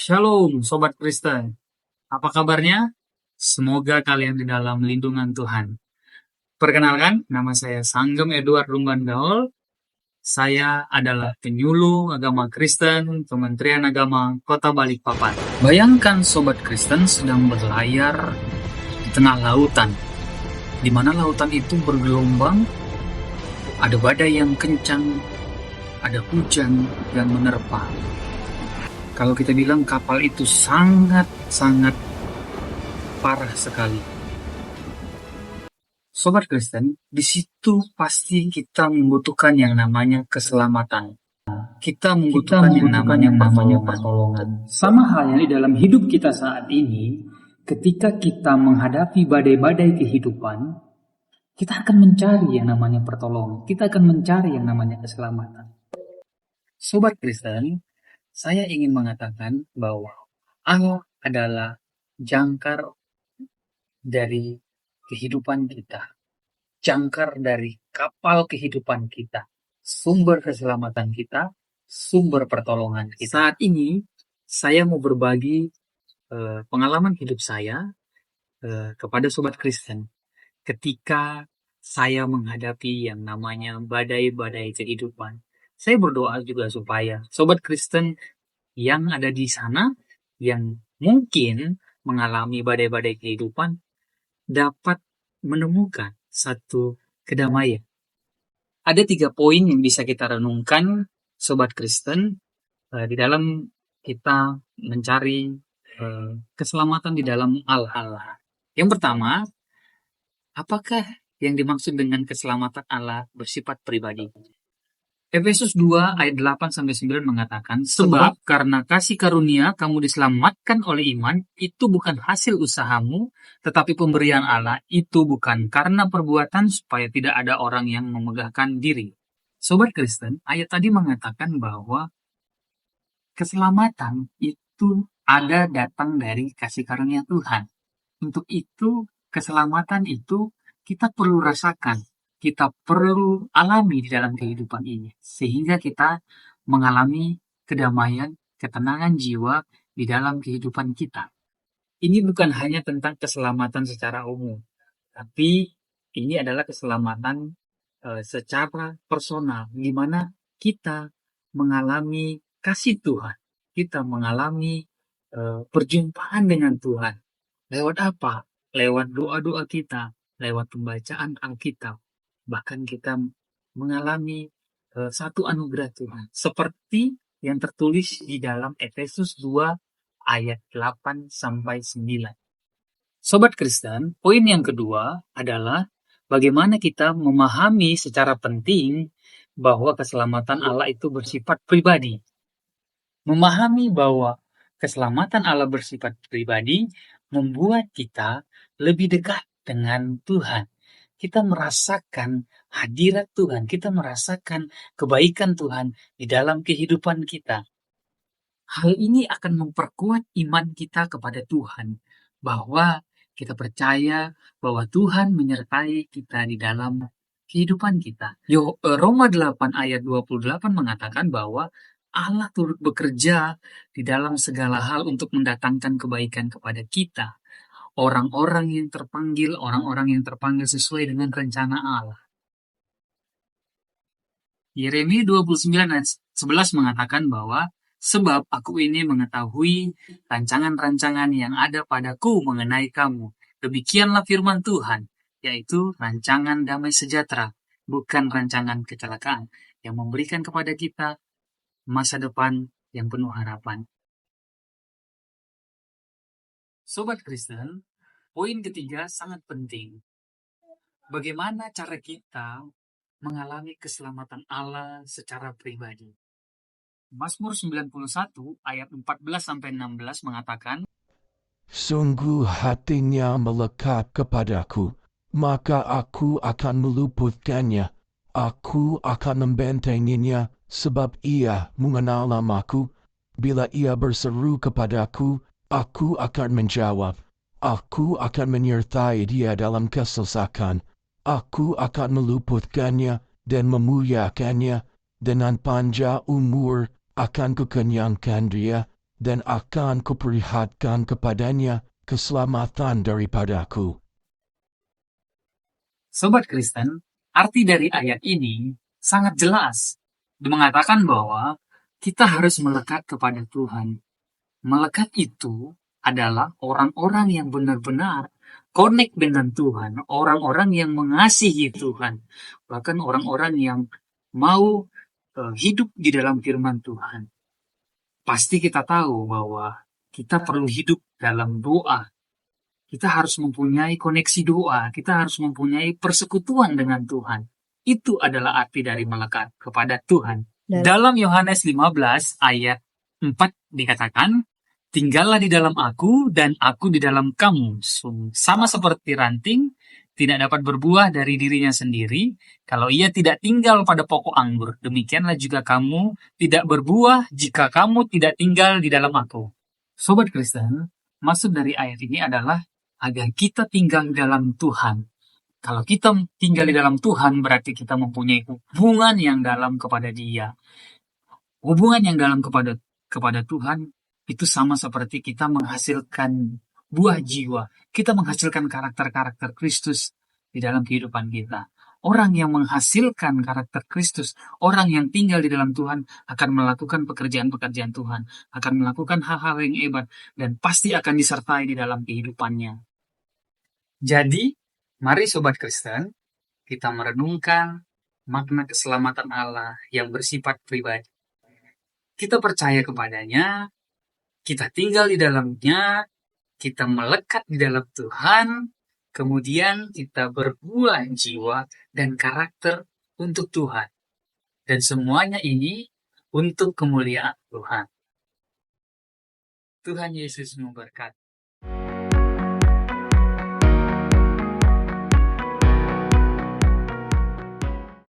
Shalom, Sobat Kristen. Apa kabarnya? Semoga kalian di dalam lindungan Tuhan. Perkenalkan, nama saya Sanggem Edward Rumban Gaul. Saya adalah penyuluh agama Kristen Kementerian Agama Kota Balikpapan. Bayangkan Sobat Kristen sedang berlayar di tengah lautan, di mana lautan itu bergelombang, ada badai yang kencang, ada hujan yang menerpa. Kalau kita bilang kapal itu sangat parah sekali. Sobat Kristen, di situ pasti kita membutuhkan yang namanya keselamatan. Kita membutuhkan yang namanya pertolongan. Sama halnya di dalam hidup kita saat ini, ketika kita menghadapi badai-badai kehidupan, kita akan mencari yang namanya pertolongan. Kita akan mencari yang namanya keselamatan. Sobat Kristen, saya ingin mengatakan bahwa Allah adalah jangkar dari kehidupan kita, jangkar dari kapal kehidupan kita, sumber keselamatan kita, sumber pertolongan kita. Saat ini, saya mau berbagi pengalaman hidup saya kepada Sobat Kristen ketika saya menghadapi yang namanya badai-badai kehidupan. Saya berdoa juga supaya Sobat Kristen yang ada di sana, yang mungkin mengalami badai-badai kehidupan, dapat menemukan satu kedamaian. Ada 3 poin yang bisa kita renungkan, Sobat Kristen, di dalam kita mencari keselamatan di dalam Allah. Yang pertama, apakah yang dimaksud dengan keselamatan Allah bersifat pribadi? Efesus 2 ayat 8-9 mengatakan, sebab karena kasih karunia kamu diselamatkan oleh iman, itu bukan hasil usahamu, tetapi pemberian Allah, itu bukan karena perbuatan supaya tidak ada orang yang memegahkan diri. Sobat Kristen, ayat tadi mengatakan bahwa keselamatan itu ada datang dari kasih karunia Tuhan. Untuk itu, keselamatan itu kita perlu rasakan. Kita perlu alami di dalam kehidupan ini, sehingga kita mengalami kedamaian, ketenangan jiwa di dalam kehidupan kita. Ini bukan hanya tentang keselamatan secara umum, tapi ini adalah keselamatan secara personal, di mana kita mengalami kasih Tuhan, kita mengalami perjumpaan dengan Tuhan. Lewat apa? Lewat doa-doa kita, lewat pembacaan Alkitab. Bahkan kita mengalami satu anugerah Tuhan. Seperti yang tertulis di dalam Efesus 2 ayat 8-9. Sobat Kristen, poin yang kedua adalah bagaimana kita memahami secara penting bahwa keselamatan Allah itu bersifat pribadi. Memahami bahwa keselamatan Allah bersifat pribadi membuat kita lebih dekat dengan Tuhan. Kita merasakan hadirat Tuhan, kita merasakan kebaikan Tuhan di dalam kehidupan kita. Hal ini akan memperkuat iman kita kepada Tuhan, bahwa kita percaya bahwa Tuhan menyertai kita di dalam kehidupan kita. Roma 8 ayat 28 mengatakan bahwa Allah turut bekerja di dalam segala hal untuk mendatangkan kebaikan kepada kita. Orang-orang yang terpanggil sesuai dengan rencana Allah. Yeremia 29 ayat 11 mengatakan bahwa sebab aku ini mengetahui rancangan-rancangan yang ada padaku mengenai kamu. Demikianlah firman Tuhan, yaitu rancangan damai sejahtera, bukan rancangan kecelakaan, yang memberikan kepada kita masa depan yang penuh harapan. Sobat Kristen, poin ketiga sangat penting. Bagaimana cara kita mengalami keselamatan Allah secara pribadi? Mazmur 91 ayat 14-16 mengatakan, sungguh hatinya melekat kepadaku, maka aku akan meluputkannya. Aku akan membentenginya, sebab ia mengenal namaku. Bila ia berseru kepadaku, aku akan menjawab. Aku akan menyertai dia dalam kesesakan. Aku akan meluputkannya dan memuliakannya. Dengan panjang umur akan kukenyangkan dia, dan akan kuperlihatkan kepadanya keselamatan daripadaku. Sobat Kristen, arti dari ayat ini sangat jelas. Mengatakan bahwa kita harus melekat kepada Tuhan. Melekat itu adalah orang-orang yang benar-benar connect dengan Tuhan, orang-orang yang mengasihi Tuhan, bahkan orang-orang yang mau hidup di dalam firman Tuhan. Pasti kita tahu bahwa kita perlu hidup dalam doa. Kita harus mempunyai koneksi doa, kita harus mempunyai persekutuan dengan Tuhan. Itu adalah arti dari melekat kepada Tuhan. Dalam Yohanes 15 ayat 4 dikatakan, tinggallah di dalam aku dan aku di dalam kamu. Sama seperti ranting, tidak dapat berbuah dari dirinya sendiri, kalau ia tidak tinggal pada pokok anggur. Demikianlah juga kamu tidak berbuah jika kamu tidak tinggal di dalam aku. Sobat Kristen, maksud dari ayat ini adalah agar kita tinggal di dalam Tuhan. Kalau kita tinggal di dalam Tuhan, berarti kita mempunyai hubungan yang dalam kepada Dia. Hubungan yang dalam kepada Tuhan itu sama seperti kita menghasilkan buah jiwa. Kita menghasilkan karakter-karakter Kristus di dalam kehidupan kita. Orang yang menghasilkan karakter Kristus, orang yang tinggal di dalam Tuhan akan melakukan pekerjaan-pekerjaan Tuhan, akan melakukan hal-hal yang hebat, dan pasti akan disertai di dalam kehidupannya. Jadi, mari Sobat Kristen, kita merenungkan makna keselamatan Allah yang bersifat pribadi. Kita percaya kepadanya, kita tinggal di dalamnya, kita melekat di dalam Tuhan, kemudian kita berbuah jiwa dan karakter untuk Tuhan. Dan semuanya ini untuk kemuliaan Tuhan. Tuhan Yesus memberkati.